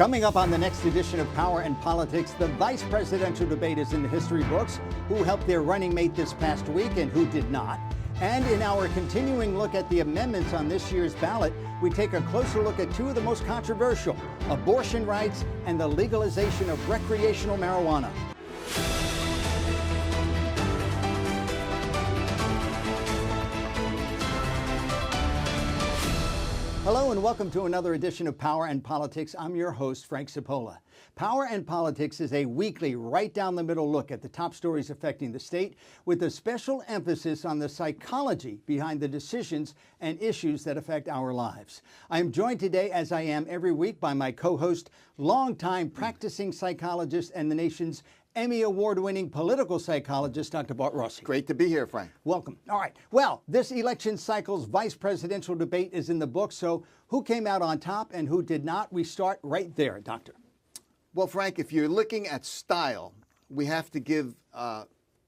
Coming up on the next edition of Power and Politics, the vice presidential debate is in the history books. Who helped their running mate this past week and who did not? And in our continuing look at the amendments on this year's ballot, we take a closer look at two of the most controversial: abortion rights and the legalization of recreational marijuana. Hello and welcome to another edition of Power and Politics. I'm your host, Frank Cipolla. Power and Politics is a weekly, right-down-the-middle look at the top stories affecting the state, with a special emphasis on the psychology behind the decisions and issues that affect our lives. I am joined today, as I am every week, by my co-host, longtime practicing psychologist and the nation's Emmy Award-winning political psychologist, Dr. Bart Rossi. Great to be here, Frank. Welcome. All right. Well, this election cycle's vice presidential debate is in the book, so who came out on top and who did not? We start right there, Doctor. Well, Frank, if you're looking at style, we have to give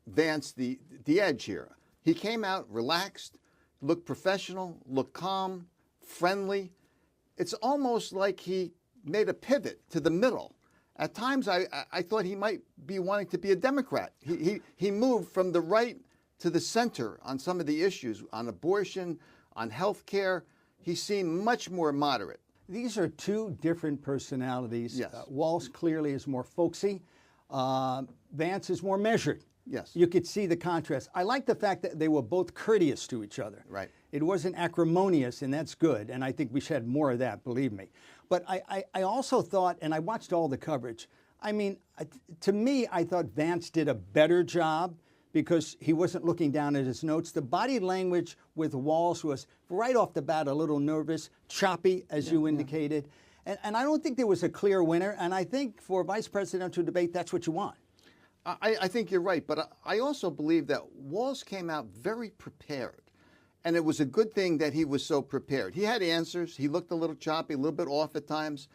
Vance the edge here. He came out relaxed, looked professional, looked calm, friendly. It's almost like he made a pivot to the middle. At times, I thought he might be wanting to be a Democrat. He moved from the right to the center on some of the issues, on abortion, on health care. He seemed much more moderate. These are two different personalities. Yes. Walz clearly is more folksy. Vance is more measured. Yes. You could see the contrast. I like the fact that they were both courteous to each other. Right. It wasn't acrimonious, and that's good, and I think we should have more of that, believe me. But I also thought, and I watched all the coverage, I mean, to me, I thought Vance did a better job because he wasn't looking down at his notes. The body language with Walz was right off the bat a little nervous, choppy, as you indicated. And I don't think there was a clear winner, and I think for a vice presidential debate, that's what you want. I think you're right, but I also believe that Walz came out very prepared. And it was a good thing that he was so prepared. He had answers. He looked a little choppy, a little bit off at times.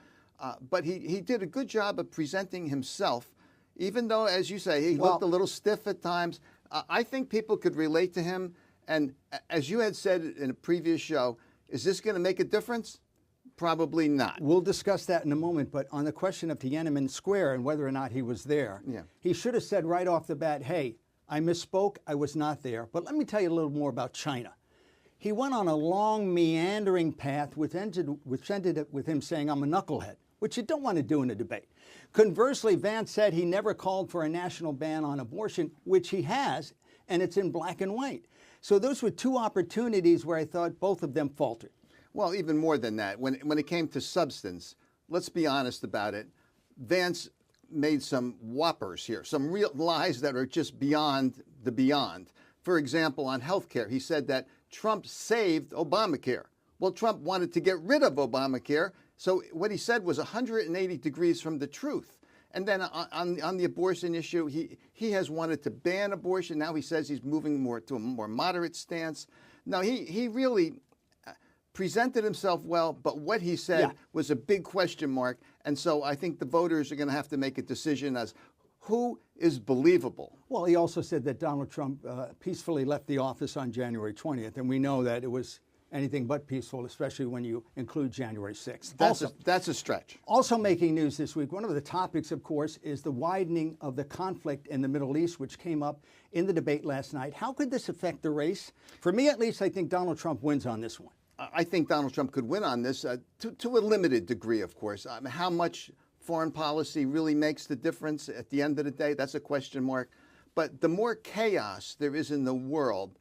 But he did a good job of presenting himself, even though, as you say, he looked a little stiff at times. I think people could relate to him. And as you had said in a previous show, is this going to make a difference? Probably not. We'll discuss that in a moment. But on the question of Tiananmen Square and whether or not he was there, he should have said right off the bat, hey, I misspoke. I was not there. But let me tell you a little more about China. He went on a long, meandering path, which ended with him saying, I'm a knucklehead, which you don't want to do in a debate. Conversely, Vance said he never called for a national ban on abortion, which he has, and it's in black and white. So those were two opportunities where I thought both of them faltered. Well, even more than that, when it came to substance, let's be honest about it, Vance made some whoppers here, some real lies that are just beyond the beyond. For example, on health care, he said that Trump saved Obamacare. Well, Trump wanted to get rid of Obamacare, so what he said was 180 degrees from the truth. And then on the abortion issue, he has wanted to ban abortion. Now he says he's moving more to a more moderate stance. Now, he really presented himself well, but what he said was a big question mark. And so I think the voters are going to have to make a decision as who is believable. Well, he also said that Donald Trump peacefully left the office on January 20th, and we know that it was anything but peaceful, especially when you include January 6th. That's a stretch. Also making news this week, one of the topics, of course, is the widening of the conflict in the Middle East, which came up in the debate last night. How could this affect the race? For me, at least, I think Donald Trump wins on this one. I think Donald Trump could win on this to a limited degree, of course. How much foreign policy really makes the difference at the end of the day, that's a question mark. But the more chaos there is in the world,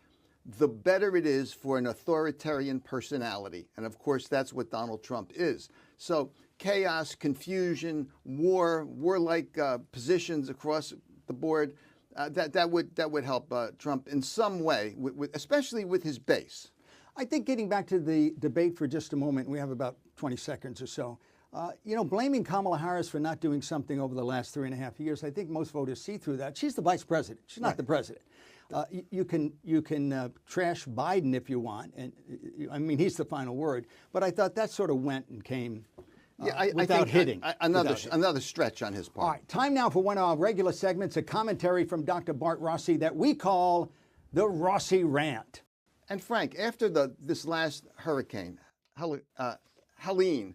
the better it is for an authoritarian personality. And of course, that's what Donald Trump is. So chaos, confusion, warlike positions across the board, that would help Trump in some way, especially with his base. I think getting back to the debate for just a moment, we have about 20 seconds or so. Blaming Kamala Harris for not doing something over the last 3.5 years, I think most voters see through that. She's the vice president. She's not the president. You can trash Biden if you want, and I mean he's the final word. But I thought that sort of went and came without hitting. Another stretch on his part. All right, time now for one of our regular segments, a commentary from Dr. Bart Rossi that we call the Rossi Rant. And Frank, after this last hurricane, Helene,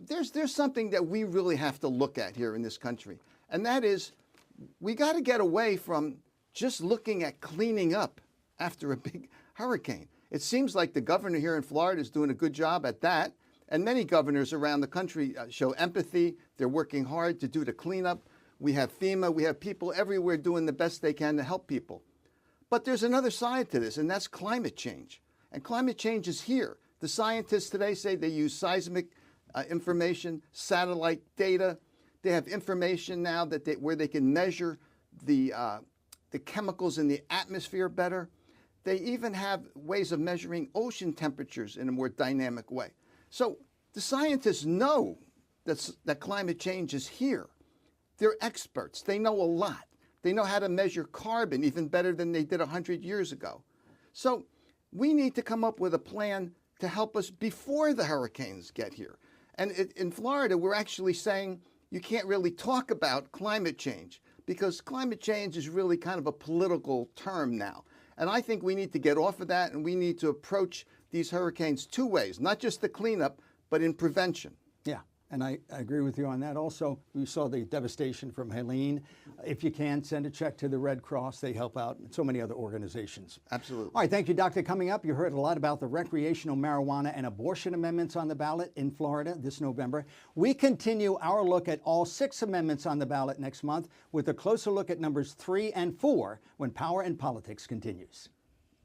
there's something that we really have to look at here in this country, and that is we got to get away from just looking at cleaning up after a big hurricane. It seems like the governor here in Florida is doing a good job at that, and many governors around the country show empathy. They're working hard to do the cleanup. We have FEMA. We have people everywhere doing the best they can to help people. But there's another side to this, and that's climate change. And climate change is here. The scientists today say they use seismic information, satellite data. They have information now that where they can measure the chemicals in the atmosphere better. They even have ways of measuring ocean temperatures in a more dynamic way. So the scientists know that climate change is here. They're experts. They know a lot. They know how to measure carbon even better than they did 100 years ago. So we need to come up with a plan to help us before the hurricanes get here. And in Florida, we're actually saying you can't really talk about climate change because climate change is really kind of a political term now. And I think we need to get off of that, and we need to approach these hurricanes two ways, not just the cleanup, but in prevention. Yeah, and I agree with you on that. Also, we saw the devastation from Helene. If you can, send a check to the Red Cross. They help out, and so many other organizations. Absolutely. All right, thank you, Doctor. Coming up, you heard a lot about the recreational marijuana and abortion amendments on the ballot in Florida this November. We continue our look at all 6 amendments on the ballot next month with a closer look at numbers 3 and 4 when Power and Politics continues.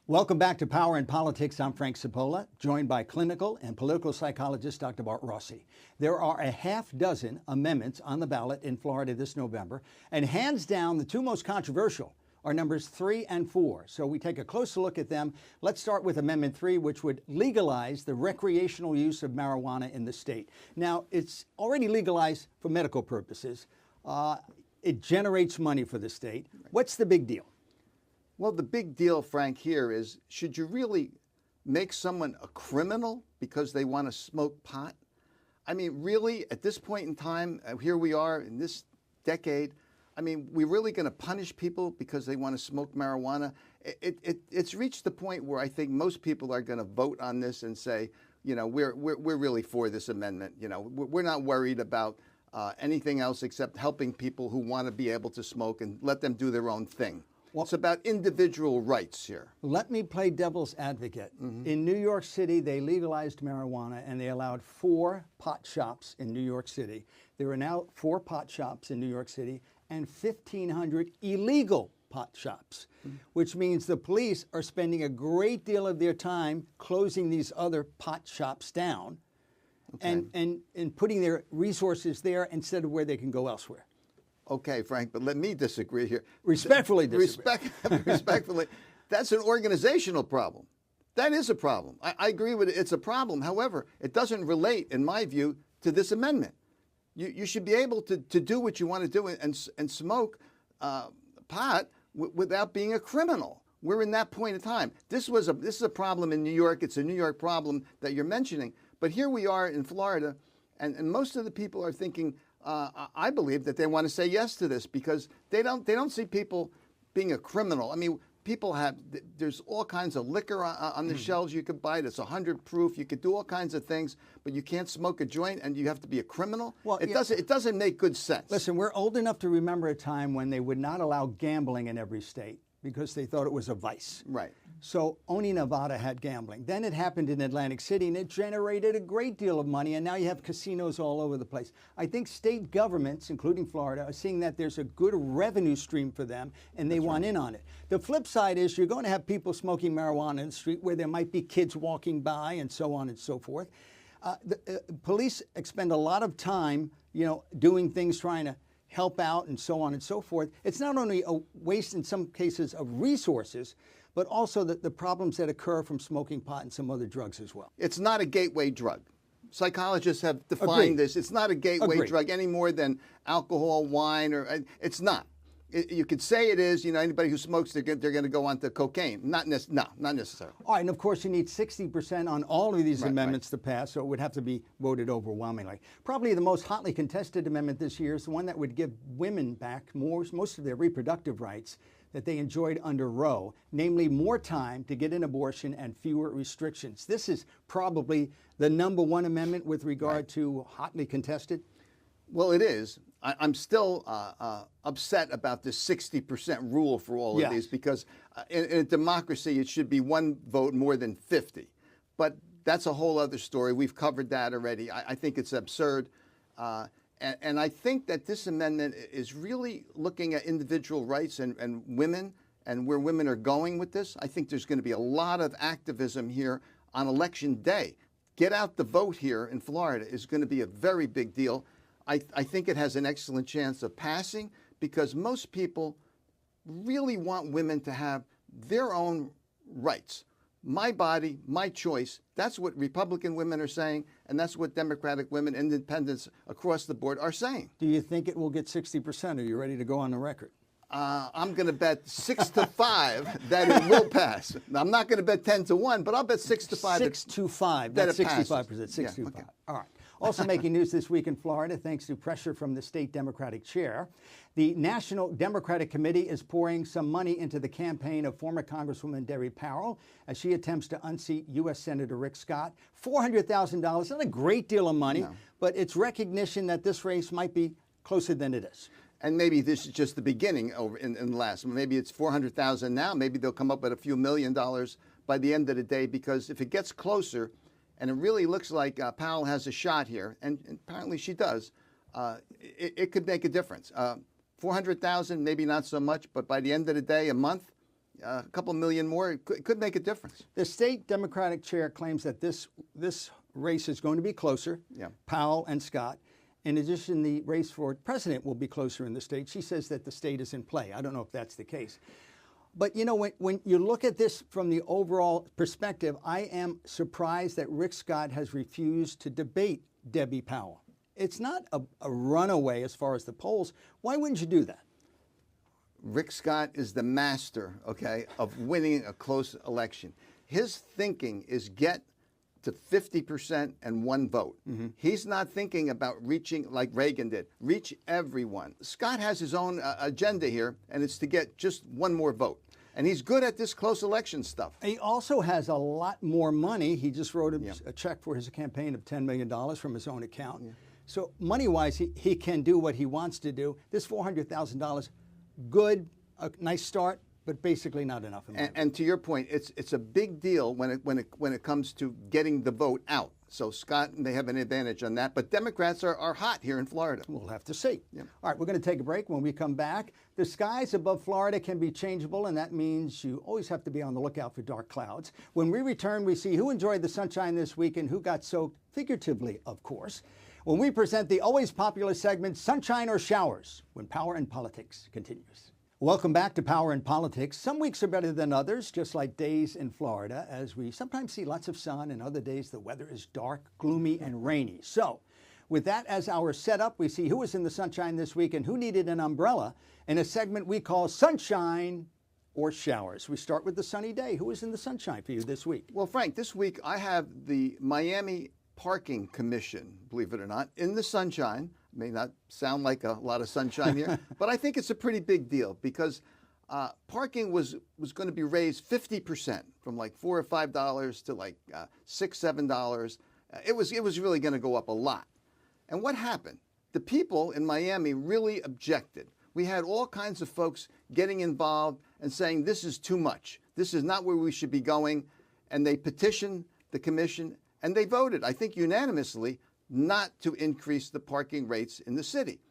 Welcome back to Power and Politics. I'm Frank Cipolla, joined by clinical and political psychologist Dr. Bart Rossi. There are a half dozen amendments on the ballot in Florida this November, and hands down, the 2 most controversial are numbers 3 and 4. So we take a closer look at them. Let's start with Amendment 3, which would legalize the recreational use of marijuana in the state. Now, it's already legalized for medical purposes. It generates money for the state. What's the big deal? Well, the big deal, Frank, here is, should you really make someone a criminal because they want to smoke pot? I mean, really, at this point in time, here we are in this decade, I mean, we're really going to punish people because they want to smoke marijuana? It's reached the point where I think most people are going to vote on this and say, you know, we're really for this amendment. You know, we're not worried about anything else except helping people who want to be able to smoke and let them do their own thing. Well, it's about individual rights here. Let me play devil's advocate. In New York City, they legalized marijuana and they allowed 4 pot shops in New York City. There are now 4 pot shops in New York City and 1,500 illegal pot shops, which means the police are spending a great deal of their time closing these other pot shops down and putting their resources there instead of where they can go elsewhere. Okay, Frank, but let me disagree here. Respectfully disagree. Respectfully, that's an organizational problem. That is a problem. I agree with it. It's a problem. However, it doesn't relate, in my view, to this amendment. You should be able to do what you want to do and smoke pot without being a criminal. We're in that point in time. This is a problem in New York. It's a New York problem that you're mentioning. But here we are in Florida, and most of the people are thinking, I believe that they want to say yes to this because they don't see people being a criminal. I mean, there's all kinds of liquor on the shelves you could buy that's 100 proof. You could do all kinds of things, but you can't smoke a joint and you have to be a criminal. Well, it doesn't make good sense. Listen, we're old enough to remember a time when they would not allow gambling in every state because they thought it was a vice. Right. So only Nevada had gambling. Then it happened in Atlantic City, and it generated a great deal of money, and now you have casinos all over the place. I think state governments, including Florida, are seeing that there's a good revenue stream for them, and they want in on it. The flip side is you're going to have people smoking marijuana in the street where there might be kids walking by and so on and so forth. Police expend a lot of time, doing things, trying to help out and so on and so forth. It's not only a waste in some cases of resources, but also the problems that occur from smoking pot and some other drugs as well. It's not a gateway drug. Psychologists have defined this. It's not a gateway drug any more than alcohol, wine, or it's not. You could say it is. Anybody who smokes, they're going to go on to cocaine. Not necessarily. All right, and of course you need 60% on all of these amendments to pass, so it would have to be voted overwhelmingly. Probably the most hotly contested amendment this year is the one that would give women back most of their reproductive rights. that they enjoyed under Roe, namely more time to get an abortion and fewer restrictions. This is probably the #1 amendment with regard to hotly contested. Well, it is. I'm still upset about this 60% rule for all of these, because in a democracy, it should be one vote more than 50. But that's a whole other story. We've covered that already. I think it's absurd. And I think that this amendment is really looking at individual rights and women and where women are going with this. I think there's going to be a lot of activism here on Election Day. Get out the vote here in Florida is going to be a very big deal. I think it has an excellent chance of passing because most people really want women to have their own rights. My body, my choice. That's what Republican women are saying, and that's what Democratic women, independents across the board are saying. Do you think it will get 60%? Are you ready to go on the record? I'm going to bet 6-5 that it will pass. Now, I'm not going to bet 10-1, but I'll bet 6-5. 6-5. That's 65%. 6-5. Yeah, okay. All right. Also making news this week in Florida, thanks to pressure from the state Democratic chair, the National Democratic Committee is pouring some money into the campaign of former Congresswoman Debbie Powell as she attempts to unseat U.S. Senator Rick Scott. $400,000, not a great deal of money, but it's recognition that this race might be closer than it is. And maybe this is just the beginning over in the last. Maybe it's 400,000 now. Maybe they'll come up with a few $1 million by the end of the day, because if it gets closer, and it really looks like Powell has a shot here, and apparently she does, it could make a difference. 400,000, maybe not so much, but by the end of the day, a month, a couple million more, it could make a difference. The state Democratic chair claims that this race is going to be closer, Powell and Scott. In addition, the race for president will be closer in the state. She says that the state is in play. I don't know if that's the case. But, you know, when you look at this from the overall perspective, I am surprised that Rick Scott has refused to debate Debbie Powell. It's not a runaway as far as the polls. Why wouldn't you do that? Rick Scott is the master, of winning a close election. His thinking is get to 50% and one vote. He's not thinking about reaching, like Reagan did, reach everyone. Scott has his own agenda here, and it's to get just one more vote. And he's good at this close election stuff. He also has a lot more money. He just wrote a check for his campaign of $10 million from his own account. So money-wise, he can do what he wants to do. This $400,000, good, a nice start, but basically not enough. And to your point, it's a big deal when it comes to getting the vote out. So Scott, they have an advantage on that. But Democrats are hot here in Florida. We'll have to see. All right, we're going to take a break. When we come back, the skies above Florida can be changeable, and that means you always have to be on the lookout for dark clouds. When we return, we see who enjoyed the sunshine this week and who got soaked, figuratively, of course, when we present the always popular segment, Sunshine or Showers, when Power and Politics continues. Welcome back to Power and Politics. Some weeks are better than others, just like days in Florida, as we sometimes see lots of sun and other days the weather is dark, gloomy, and rainy. So, with that as our setup, we see who was in the sunshine this week and who needed an umbrella in a segment we call Sunshine or Showers. We start with the sunny day. Who was in the sunshine for you this week? Well, Frank, this week I have the Miami Parking Commission, believe it or not, in the sunshine. May not sound like a lot of sunshine here, but I think it's a pretty big deal because parking was going to be raised 50% from like $4 or $5 to like $6, $7. It was really going to go up a lot. And what happened? The people in Miami really objected. We had all kinds of folks getting involved and saying this is too much. This is not where we should be going. And they petitioned the commission and they voted, I think unanimously, not to increase the parking rates in the city.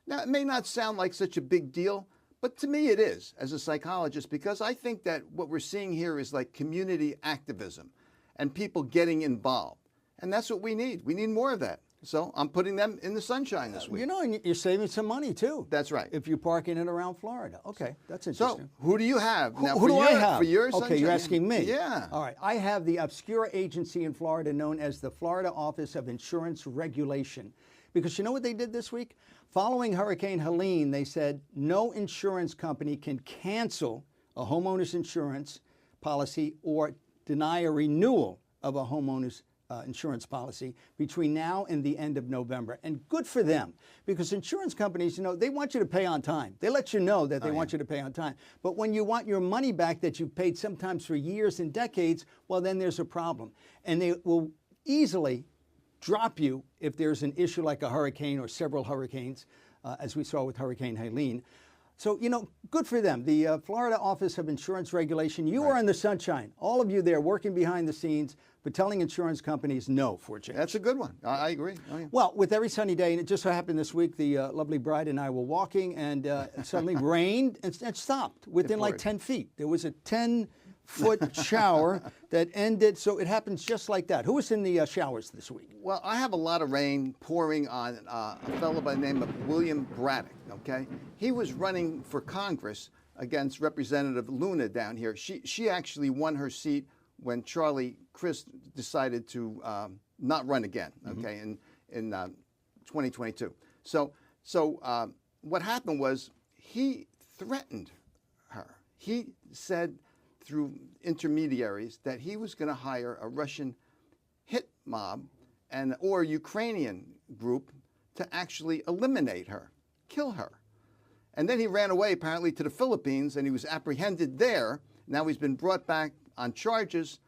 Now, it may not sound like such a big deal, but to me it is, as a psychologist, because I think that what we're seeing here is like community activism and people getting involved. And that's what we need. We need more of that. So I'm putting them in the sunshine this week. You know, and you're saving some money, too. That's right. If you're parking it around Florida. Okay, that's interesting. So who do you have? Now, who do I have? For your sunshine? Okay, you're asking me. Yeah. All right. I have the obscure agency in Florida known as the Florida Office of Insurance Regulation. Because you know what they did this week? Following Hurricane Helene, they said no insurance company can cancel a homeowner's insurance policy or deny a renewal of a homeowner's insurance policy between now and the end of November. And good for them, because insurance companies, they want you to pay on time. They let you know that they want you to pay on time. But when you want your money back that you've paid sometimes for years and decades, well, then there's a problem. And they will easily drop you if there's an issue like a hurricane or several hurricanes, as we saw with Hurricane Helene. So, good for them. The Florida Office of Insurance Regulation, you are in the sunshine. All of you there working behind the scenes, but telling insurance companies no for a change. That's a good one. I agree. Oh, yeah. Well, with every sunny day, and it just so happened this week, the lovely bride and I were walking, and it suddenly rained and stopped within like 10 feet. There was a 10-foot shower that ended, so it happens just like that. Who was in the showers this week? Well, I have a lot of rain pouring on a fellow by the name of William Braddock, okay? He was running for Congress against Representative Luna down here. She actually won her seat when Charlie Crist decided to not run again, okay, in 2022. So what happened was he threatened her. He said through intermediaries that he was going to hire a Russian hit mob or Ukrainian group to actually eliminate her, kill her. And then he ran away apparently to the Philippines, and he was apprehended there. Now he's been brought back on charges.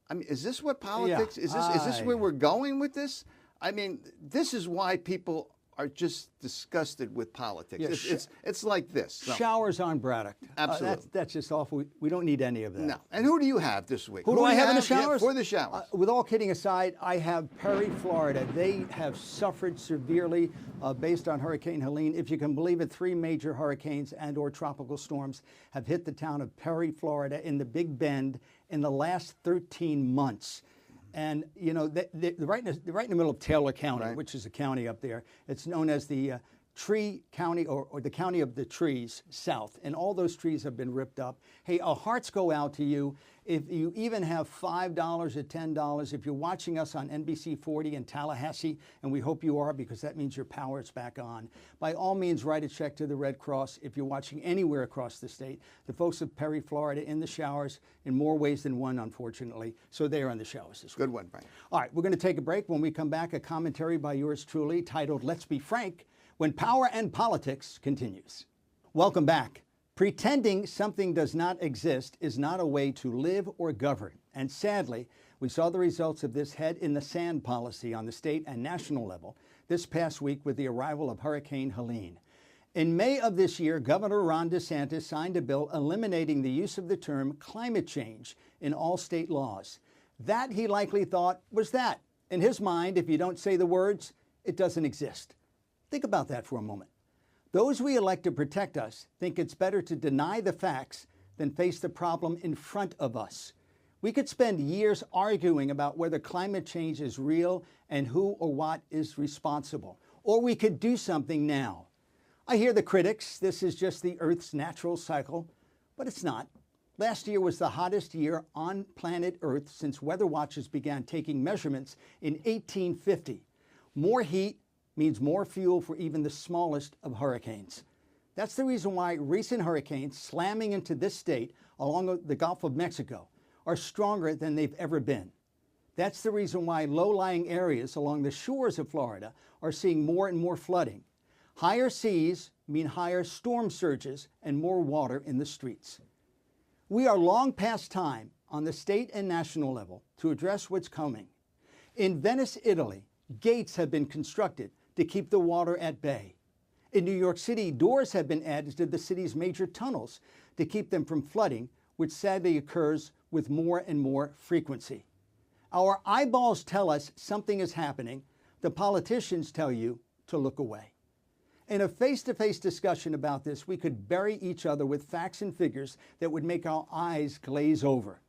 I mean, is this what politics? Yeah, is this where we're going with this? I mean, this is why people are just disgusted with politics. Yeah, it's like this. So. Showers on Braddock. Absolutely. That's just awful. We don't need any of that. No. And who do you have this week? Who do I have in the showers? Yeah, for the showers. With all kidding aside, I have Perry, Florida. They have suffered severely based on Hurricane Helene. If you can believe it, 3 major hurricanes and or tropical storms have hit the town of Perry, Florida in the Big Bend in the last 13 months. And, they're right in the middle of Taylor County, which is a county up there. It's known as the Tree County or the County of the Trees South. And all those trees have been ripped up. Hey, our hearts go out to you. If you even have $5 or $10, if you're watching us on NBC 40 in Tallahassee, and we hope you are because that means your power is back on, by all means, write a check to the Red Cross. If you're watching anywhere across the state, the folks of Perry, Florida, in the showers in more ways than one, unfortunately. So they are in the showers this week. Good one, Frank. All right, we're going to take a break. When we come back, a commentary by yours truly titled Let's Be Frank, When Power and Politics Continues. Welcome back. Pretending something does not exist is not a way to live or govern. And sadly, we saw the results of this head in the sand policy on the state and national level this past week with the arrival of Hurricane Helene. In May of this year, Governor Ron DeSantis signed a bill eliminating the use of the term climate change in all state laws. That, he likely thought, was that. In his mind, if you don't say the words, it doesn't exist. Think about that for a moment. Those we elect to protect us think it's better to deny the facts than face the problem in front of us. We could spend years arguing about whether climate change is real and who or what is responsible. Or we could do something now. I hear the critics, this is just the Earth's natural cycle, but it's not. Last year was the hottest year on planet Earth since weather watchers began taking measurements in 1850. More heat means more fuel for even the smallest of hurricanes. That's the reason why recent hurricanes slamming into this state along the Gulf of Mexico are stronger than they've ever been. That's the reason why low-lying areas along the shores of Florida are seeing more and more flooding. Higher seas mean higher storm surges and more water in the streets. We are long past time on the state and national level to address what's coming. In Venice, Italy, gates have been constructed to keep the water at bay. In New York City, doors have been added to the city's major tunnels to keep them from flooding, which sadly occurs with more and more frequency. Our eyeballs tell us something is happening. The politicians tell you to look away. In a face-to-face discussion about this, we could bury each other with facts and figures that would make our eyes glaze over.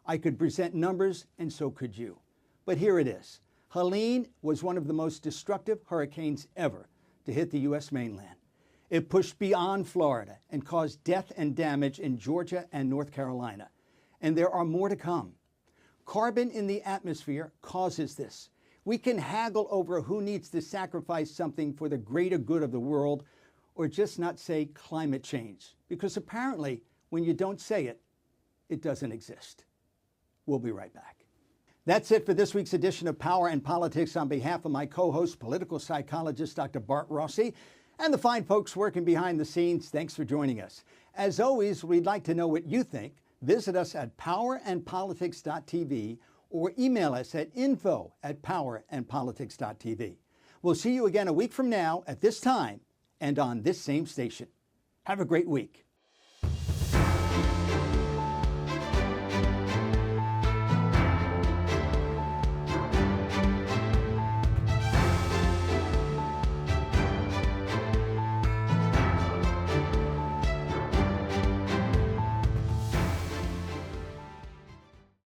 I could present numbers, and so could you. But here it is. Helene was one of the most destructive hurricanes ever to hit the U.S. mainland. It pushed beyond Florida and caused death and damage in Georgia and North Carolina. And there are more to come. Carbon in the atmosphere causes this. We can haggle over who needs to sacrifice something for the greater good of the world or just not say climate change, because apparently when you don't say it, it doesn't exist. We'll be right back. That's it for this week's edition of Power and Politics. On behalf of my co-host, political psychologist Dr. Bart Rossi, and the fine folks working behind the scenes, thanks for joining us. As always, we'd like to know what you think. Visit us at powerandpolitics.tv or email us at info@powerandpolitics.tv. We'll see you again a week from now at this time and on this same station. Have a great week.